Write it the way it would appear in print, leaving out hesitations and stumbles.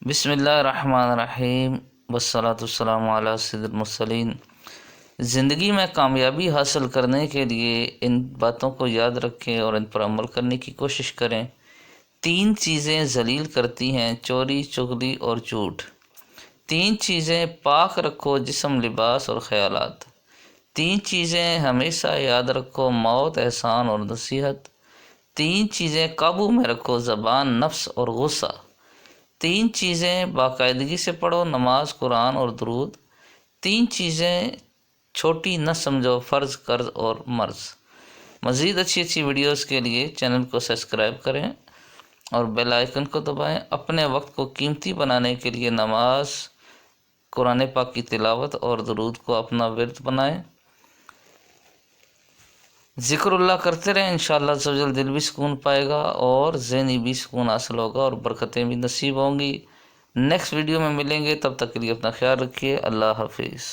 بسم اللہ الرحمن الرحیم والصلاۃ والسلام علی سید المرسلین۔ زندگی میں کامیابی حاصل کرنے کے لیے ان باتوں کو یاد رکھیں اور ان پر عمل کرنے کی کوشش کریں۔ 3 چیزیں ذلیل کرتی ہیں: چوری، چغلی اور جھوٹ۔ 3 چیزیں پاک رکھو: جسم، لباس اور خیالات۔ 3 چیزیں ہمیشہ یاد رکھو: موت، احسان اور نصیحت۔ 3 چیزیں قابو میں رکھو: زبان، نفس اور غصہ۔ 3 چیزیں باقاعدگی سے پڑھو: نماز، قرآن اور درود۔ 3 چیزیں چھوٹی نہ سمجھو: فرض، قرض اور مرض۔ مزید اچھی ویڈیوز کے لیے چینل کو سبسکرائب کریں اور بیل آئیکن کو دبائیں۔ اپنے وقت کو قیمتی بنانے کے لیے نماز، قرآن پاک کی تلاوت اور درود کو اپنا ورد بنائیں۔ ذکر اللہ کرتے رہیں، انشاءاللہ عزوجل دل بھی سکون پائے گا اور ذہنی بھی سکون حاصل ہوگا اور برکتیں بھی نصیب ہوں گی۔ نیکسٹ ویڈیو میں ملیں گے، تب تک کے لیے اپنا خیال رکھیے۔ اللہ حافظ۔